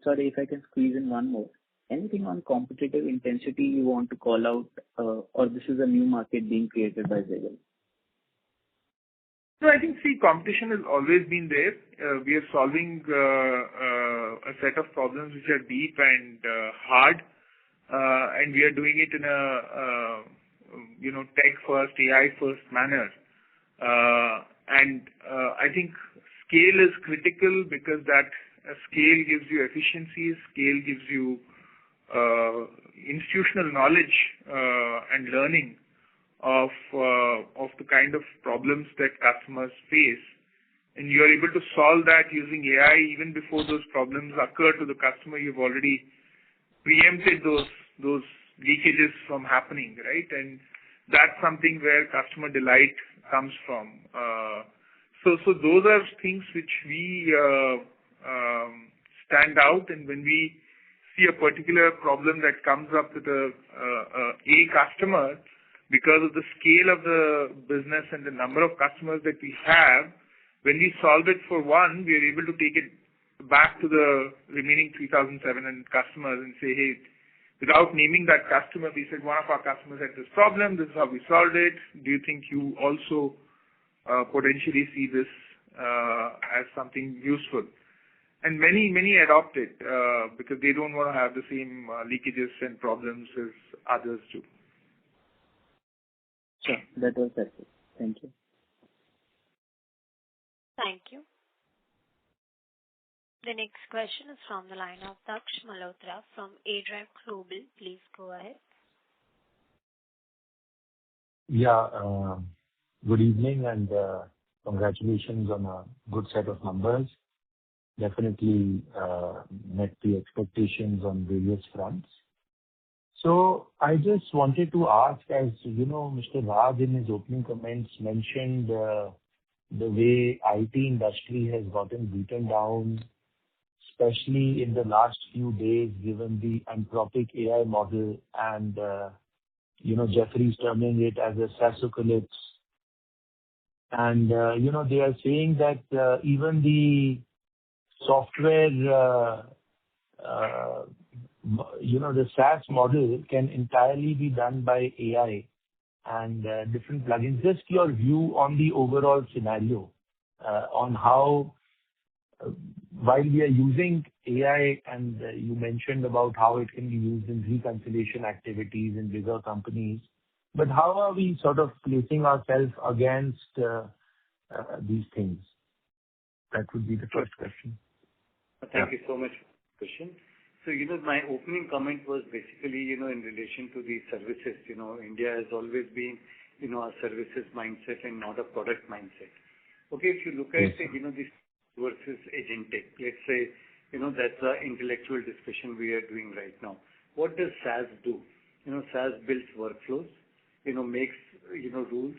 Sorry, if I can squeeze in one more. Anything on competitive intensity you want to call out, or this is a new market being created by Zaggle? No, I think, competition has always been there. We are solving a set of problems which are deep and hard, and we are doing it in a, tech-first, AI-first manner. And I think scale is critical because that scale gives you efficiency, scale gives you institutional knowledge and learning of the kind of problems that customers face, and you are able to solve that using AI even before those problems occur to the customer. You've already preempted those leakages from happening, right? And that's something where customer delight comes from. So those are things which we stand out, and when we see a particular problem that comes up with a customer, because of the scale of the business and the number of customers that we have, when we solve it for one, we are able to take it back to the remaining 3,700 customers and say, hey, without naming that customer, we said one of our customers had this problem, this is how we solved it. Do you think you also potentially see this as something useful? And many adopt it because they don't want to have the same leakages and problems as others do. Sure, that was helpful. Thank you. Thank you. The next question is from the line of Daksh Malhotra from A-Drive Global. Please go ahead. Yeah, good evening and congratulations on a good set of numbers. Definitely met the expectations on various fronts. So I just wanted to ask, as you know, Mr. Raj in his opening comments mentioned the way IT industry has gotten beaten down, especially in the last few days, given the Anthropic AI model and, Jeffrey's terming it as a SaaSocalypse. And, they are saying that even the software, the SaaS model can entirely be done by AI and different plugins. Just your view on the overall scenario, on how, while we are using AI, and you mentioned about how it can be used in reconciliation activities in bigger companies, but how are we sort of placing ourselves against these things? That would be the first question. Thank you so much for the question. So, my opening comment was basically, in relation to the services. India has always been, a services mindset and not a product mindset. Okay, if you look at, this versus agentic, let's say, that's the intellectual discussion we are doing right now. What does SaaS do? SaaS builds workflows, makes, rules,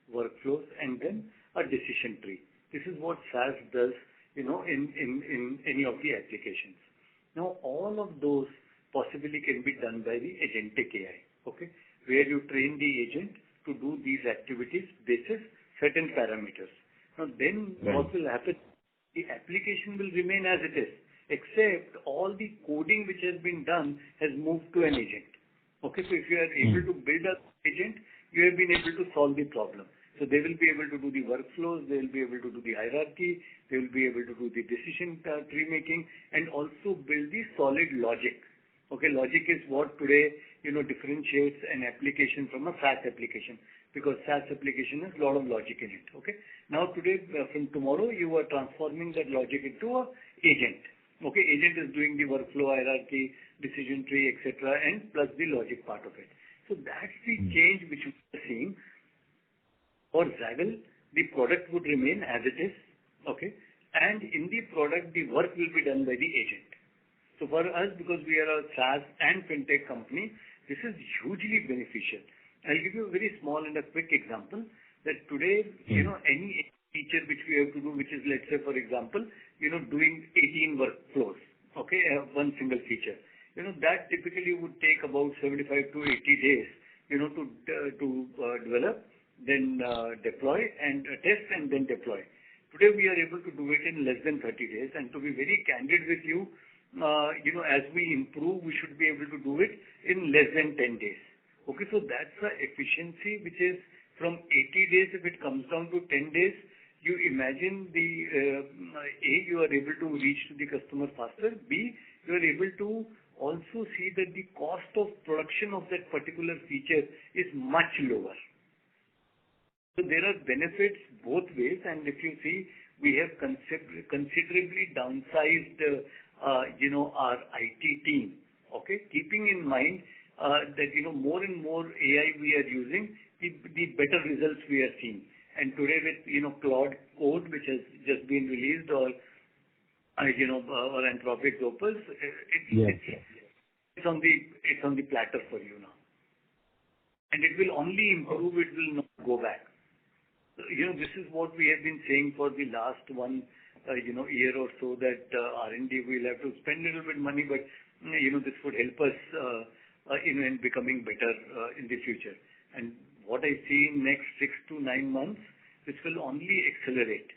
workflows, and then a decision tree. This is what SaaS does, in any of the applications. Now, all of those possibly can be done by the agentic AI, okay, where you train the agent to do these activities basis certain parameters. Now, then what will happen? The application will remain as it is, except all the coding which has been done has moved to an agent. Okay, so if you are able to build an agent, you have been able to solve the problem. So they will be able to do the workflows, they will be able to do the hierarchy, they will be able to do the decision tree making, and also build the solid logic. Okay, logic is what today, differentiates an application from a SaaS application, because SaaS application has a lot of logic in it. Okay. Now today, from tomorrow, you are transforming that logic into a agent. Okay, agent is doing the workflow, hierarchy, decision tree, etc., and plus the logic part of it. So that's the change which we are seeing. For Zaggle, the product would remain as it is, okay? And in the product, the work will be done by the agent. So for us, because we are a SaaS and fintech company, this is hugely beneficial. I'll give you a very small and a quick example that today, any feature which we have to do, which is, let's say, for example, doing 18 workflows, okay, one single feature. That typically would take about 75 to 80 days, to develop, then deploy and test and then deploy. Today we are able to do it in less than 30 days, and to be very candid with you, as we improve, we should be able to do it in less than 10 days. Okay, so that's the efficiency which is from 80 days. If it comes down to 10 days, you imagine you are able to reach to the customer faster. B, you are able to also see that the cost of production of that particular feature is much lower. So there are benefits both ways, and if you see, we have considerably downsized, our IT team. Okay, keeping in mind that more and more AI we are using, the better results we are seeing. And today with Claude Code, which has just been released, or Anthropic's Opus, it's on the platter for you now, and it will only improve. It will not go back. This is what we have been saying for the last one, year or so, that R&D will have to spend a little bit money, but this would help us in becoming better in the future. And what I see in next 6 to 9 months, this will only accelerate.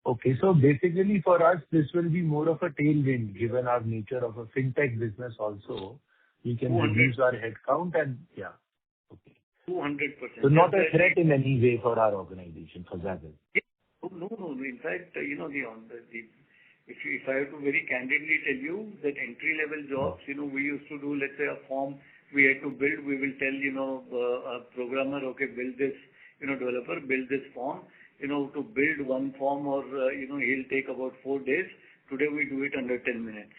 Okay, so basically for us, this will be more of a tailwind, given our nature of a fintech business also. We can reduce our headcount and, okay. 200%. So not a threat in any way for our organization, for Zaggle. No. In fact, if I have to very candidly tell you that entry-level jobs, we used to do, let's say, a form we had to build. We will tell, a programmer, okay, build this, developer, build this form. To build one form, or, he'll take about 4 days. Today we do it under 10 minutes.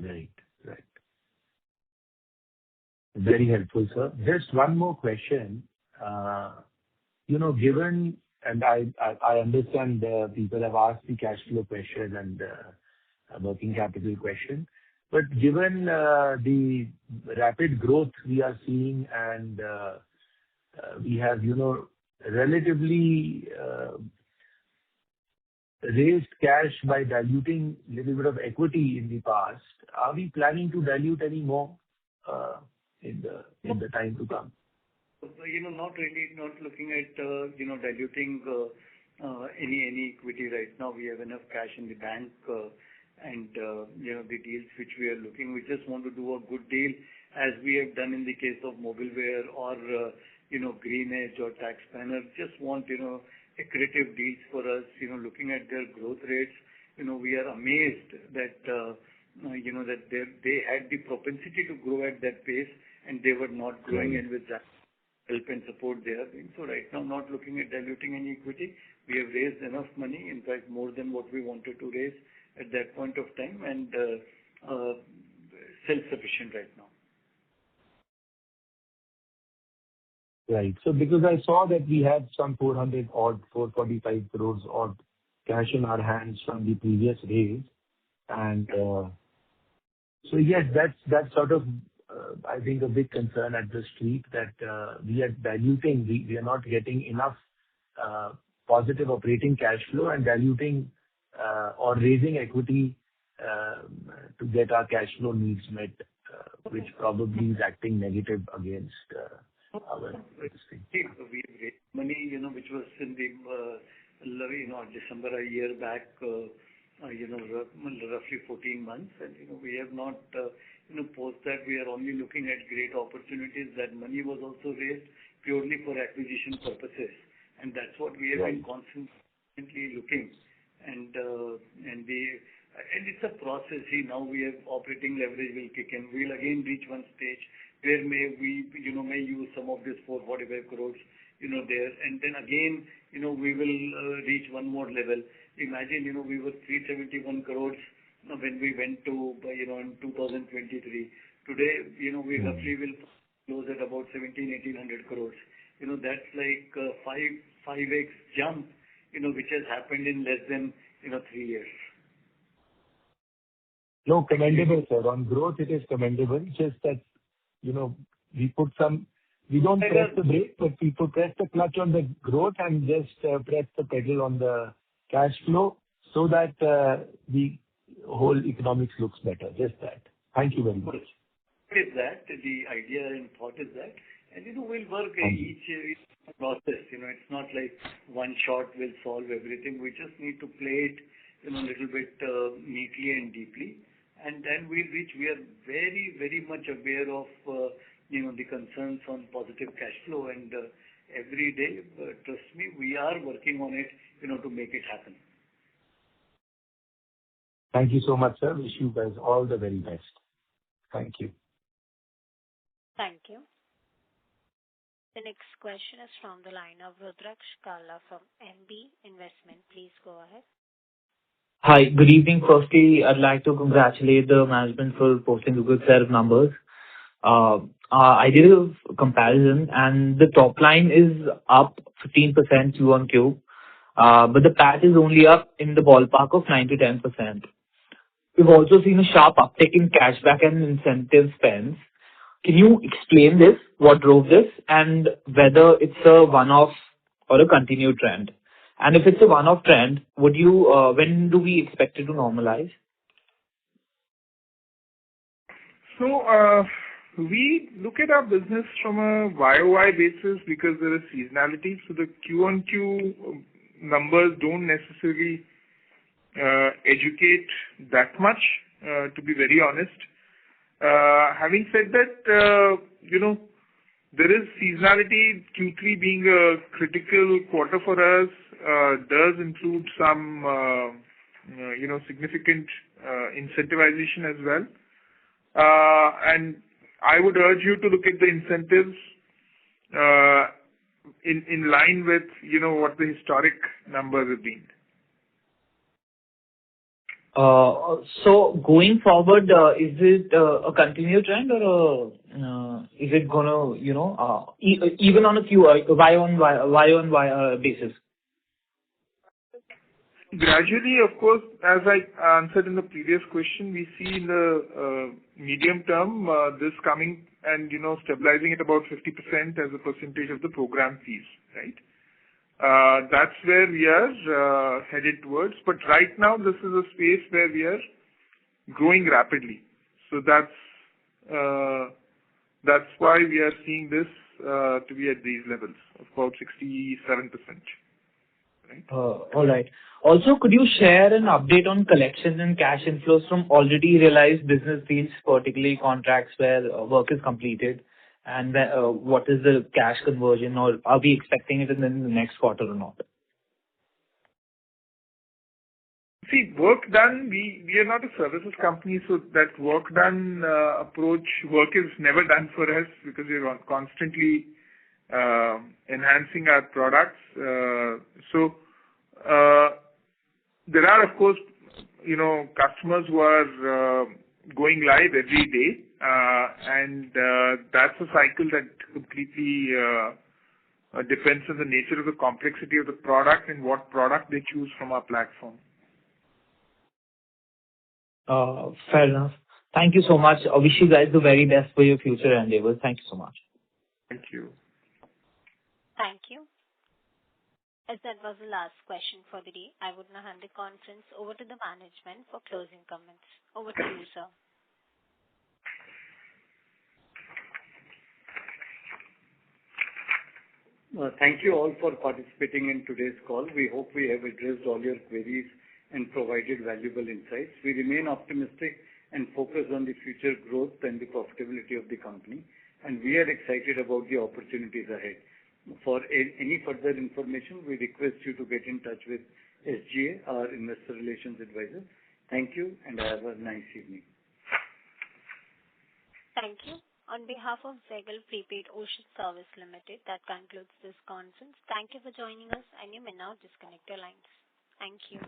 Right. Very helpful, sir. Just one more question. Given, and I understand people have asked the cash flow question and working capital question, but given the rapid growth we are seeing, and we have, relatively raised cash by diluting little bit of equity in the past, are we planning to dilute any more in the time to come? Not really, not looking at, diluting any equity right now. We have enough cash in the bank, and, the deals which we are looking, we just want to do a good deal, as we have done in the case of Mobileware or, Greenedge or TaxSpanner. Just want, accretive deals for us, looking at their growth rates. We are amazed that, that they had the propensity to grow at that pace, and they were not growing, and with that help and support they are doing. So right now, not looking at diluting any equity. We have raised enough money, in fact, more than what we wanted to raise at that point of time, and self-sufficient right now. Right. So because I saw that we had some 445 crores odd cash in our hands from the previous raise. And so yes, that's sort of, I think, a big concern at the street, that we are diluting, we are not getting enough positive operating cash flow, and diluting or raising equity to get our cash flow needs met, which probably is acting negative against our existing. We raised money, which was in the, December a year back, roughly 14 months. And, we have not, post that, we are only looking at great opportunities. That money was also raised purely for acquisition purposes, and that's what we have been constantly looking. And it's a process. See, now we have operating leverage will kick in. We'll again reach one stage where may use some of this 445 crores, there. And then again, we will reach one more level. Imagine, we were 371 crores when we went to, in 2023. Today, we roughly will close at about 1,700-1,800 crores. That's like 5x jump, which has happened in less than, 3 years. No, commendable, sir. On growth, it is commendable. Just that, we don't press the brake, but we press the clutch on the growth and just press the pedal on the cash flow so that the whole economics looks better. Just that. Thank you very much. Is that the idea and thought is that, and we'll work each process. It's not like one shot will solve everything. We just need to play it, a little bit neatly and deeply, and then we'll reach. We are very, very much aware of the concerns on positive cash flow, and every day, trust me, we are working on it, to make it happen. Thank you so much, sir. Wish you guys all the very best. Thank you. Thank you. The next question is from the line of Rudraksh Kala from MB Investment. Please go ahead. Hi, good evening. Firstly, I'd like to congratulate the management for posting a good set of numbers. I did a comparison, and the top line is up 15% Q-on-Q, but the PAT is only up in the ballpark of 9 to 10%. We've also seen a sharp uptick in cashback and incentive spends. Can you explain this, what drove this, and whether it's a one-off or a continued trend? And if it's a one-off trend, when do we expect it to normalize? So, we look at our business from a YOY basis because there is seasonality. So the Q-on-Q numbers don't necessarily educate that much, to be very honest. Having said that, there is seasonality. Q3 being a critical quarter for us does include some, significant incentivization as well. And I would urge you to look at the incentives in line with, what the historic numbers have been. So going forward, is it a continued trend or is it gonna, even on a Y-on-Y basis? Gradually, of course, as I answered in the previous question, we see in the medium term this coming and stabilizing at about 50% as a percentage of the program fees, right? That's where we are headed towards. But right now, this is a space where we are growing rapidly. So that's why we are seeing this to be at these levels of about 67%. Right? All right. Also, could you share an update on collections and cash inflows from already realized business deals, particularly contracts where work is completed, and what is the cash conversion, or are we expecting it in the next quarter or not? See, work done, we are not a services company, so that work done approach, work is never done for us because we are constantly enhancing our products. There are, of course, customers who are going live every day, and that's a cycle that completely depends on the nature of the complexity of the product and what product they choose from our platform. Fair enough. Thank you so much. I wish you guys the very best for your future endeavors. Thank you so much. Thank you. Thank you. As that was the last question for the day, I would now hand the conference over to the management for closing comments. Over to you, sir. Thank you all for participating in today's call. We hope we have addressed all your queries and provided valuable insights. We remain optimistic and focused on the future growth and the profitability of the company, and we are excited about the opportunities ahead. For any further information, we request you to get in touch with SGA, our investor relations advisor. Thank you, and have a nice evening. Thank you. On behalf of Zaggle Prepaid Ocean Service Limited, that concludes this conference. Thank you for joining us, and you may now disconnect your lines. Thank you.